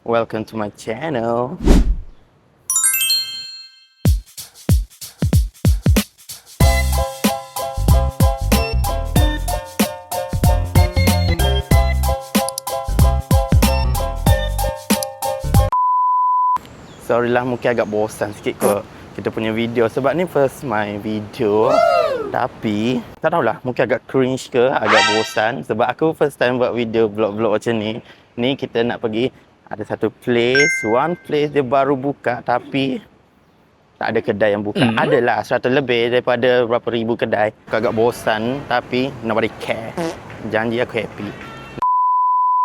Welcome to my channel. Sorry lah, mungkin agak bosan sikit kot kita punya video sebab ni first my video. Tapi tak tahulah, mungkin agak cringe ke, agak bosan sebab aku first time buat video vlog-vlog macam ni. Ni kita nak pergi ada satu place, one place dia baru buka tapi tak ada kedai yang buka. Adalah 100 lebih daripada berapa ribu kedai. Aku agak bosan tapi nobody care. Janji aku happy.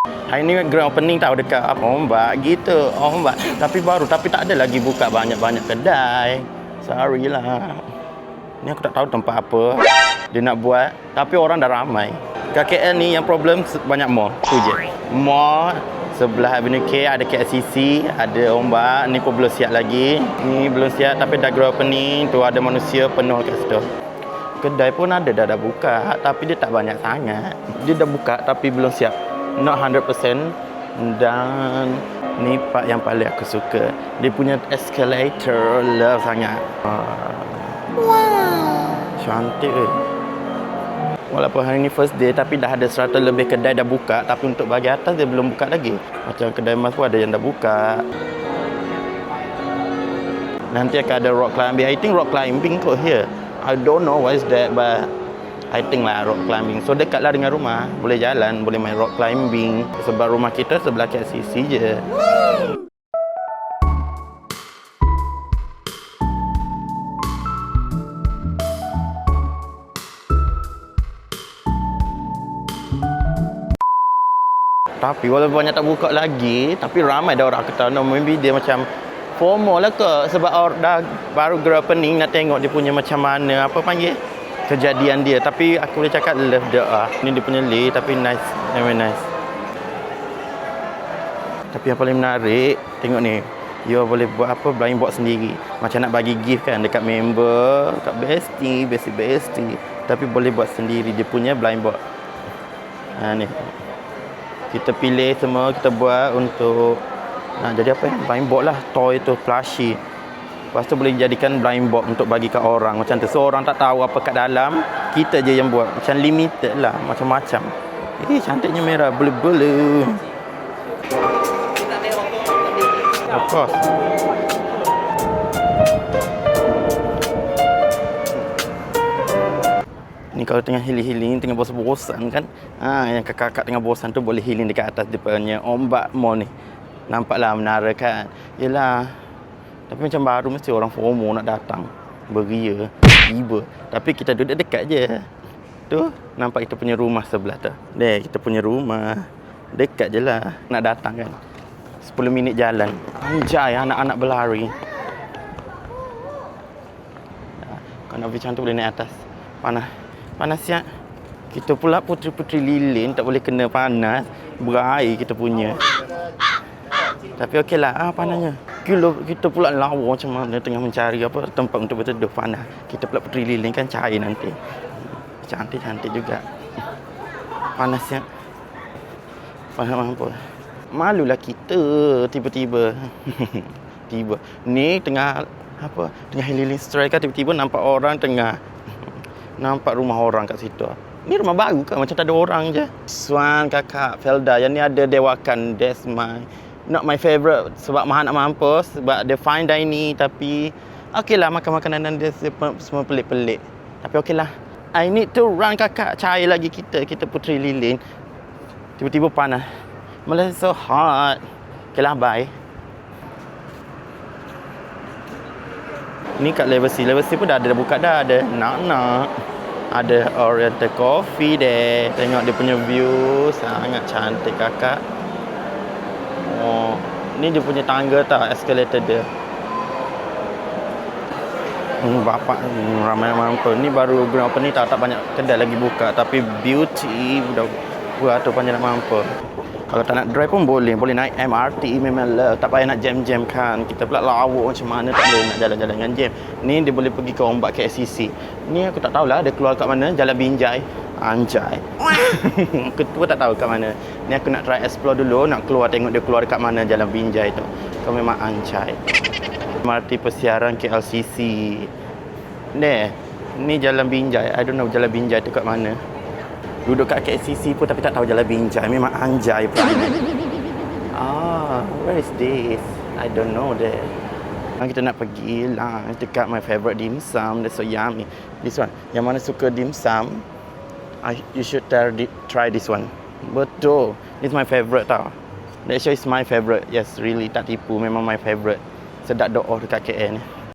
Hari ni grand opening tau dekat Ombak gitu. Ombak. Tapi baru, tapi tak ada lagi buka banyak-banyak kedai. Sorry lah. Ni aku tak tahu tempat apa dia nak buat. Tapi orang dah ramai. Kat KL ni yang problem banyak mall. Tu je. Mall sebelah Avenue K ada KLCC, ada Ombak. Ni pun belum siap lagi. Ni belum siap tapi dah grand opening. Tu ada manusia penuh kat situ. Kedai pun ada dah buka tapi dia tak banyak sangat. Dia dah buka tapi belum siap. Not 100%. Dan ni part yang paling aku suka. Dia punya escalator love sangat. Wow. Cantik ke? Walaupun hari ni first day tapi dah ada 100 lebih kedai dah buka. Tapi untuk bahagian atas dia belum buka lagi. Macam kedai emas pun ada yang dah buka. Nanti akan ada rock climbing. I think rock climbing kot here. I don't know what is that but I think lah rock climbing. So dekat lah dengan rumah. Boleh jalan, boleh main rock climbing. Sebab rumah kita sebelah KLCC je. Tapi walaupun banyak tak buka lagi, tapi ramai dah orang kata, no, maybe dia macam FOMO lah ke. Sebab orang dah baru grand opening nak tengok dia punya macam mana, apa panggil, kejadian dia. Tapi aku boleh cakap love dia lah. Ni dia punya lay tapi nice, very nice. Tapi yang paling menarik, tengok ni. You boleh buat apa, blind box sendiri. Macam nak bagi gift kan dekat member, dekat bestie. Tapi boleh buat sendiri dia punya blind box. Ha ni. Kita pilih semua, kita buat untuk jadi apa ya? Blind box lah, toy tu, plushie. Lepas tu boleh jadikan blind box untuk bagi kat orang macam tu. So orang tak tahu apa kat dalam, kita je yang buat. Macam limited lah, macam-macam. Cantiknya merah, bulu-bulu. Of course. Ni kalau tengah healing, tengah bosan-bosan kan. Yang kakak-kakak tengah bosan tu boleh healing dekat atas dia punya Ombak Mall ni. Nampaklah menara kan. Yelah. Tapi macam baru mesti orang FOMO nak datang. Beria, tiba. Tapi kita duduk dekat je. Tu, nampak kita punya rumah sebelah tu. Kita punya rumah. Dekat je lah. Nak datang kan. 10 minit jalan. Anjay, anak-anak berlari. Kalau nak pergi macam tu boleh naik atas. Panas siap. Kita pula puteri-puteri lilin tak boleh kena panas. Berair kita punya. Tapi okeylah, panasnya. Kita pula lawa macam mana tengah mencari apa tempat untuk berteduh panas. Kita pula puteri lilin kan cair nanti. Cantik-cantik juga. Panas siap. Panas apa? Malulah kita tiba-tiba. Tiba. Ni tengah healing strike kan tiba-tiba nampak orang tengah. Nampak rumah orang kat situ. Ni rumah baru ke? Macam tak ada orang je. Swan, kakak, Felda. Yang ni ada dewakan. That's not my favourite. Sebab mahal nak mampus. Sebab dia fine dining. Tapi okeylah, makan makanan dia semua pelik-pelik. Tapi okeylah. I need to run kakak. Cair lagi kita. Kita puteri lilin. Tiba-tiba panas. Malaysia so hot. Okeylah, bye. Ni kat level C. Level C pun dah ada buka dah. Ada nak-nak. Ada Oriental Coffee there. Tengok dia punya view. Sangat cantik kakak. Oh, ni dia punya tangga tau. Escalator dia. Bapak ramai mampu. Ni baru grand opening tak banyak kedai lagi buka. Tapi beauty dah buat tu banyak nak mampu. Kalau tak nak drive pun boleh naik MRT memang lah. Tak payah nak jam-jam kan. Kita pula lawak macam mana tak boleh nak jalan-jalan dengan jam. Ni dia boleh pergi ke Ombak KLCC. Ni aku tak tahulah dia keluar kat mana, Jalan Binjai. Anjay. Aku pun tak tahu kat mana. Ni aku nak try explore dulu, nak keluar tengok dia keluar dekat mana Jalan Binjai tu. Kau memang anjay. MRT Persiaran KLCC. Ni Jalan Binjai. I don't know Jalan Binjai tu kat mana. Duduk kat KLCC pun tapi tak tahu Jalan Binjai. Memang anjay pula. Where is this? I don't know there. Kita nak pergi lah dekat my favorite dim sum. That's so yummy. This one. Yang mana suka dim sum, you should try this one. Betul. This is my favorite tau. That show is my favorite. Yes, really tak tipu. Memang my favorite. Sedap doa dekat KL ni.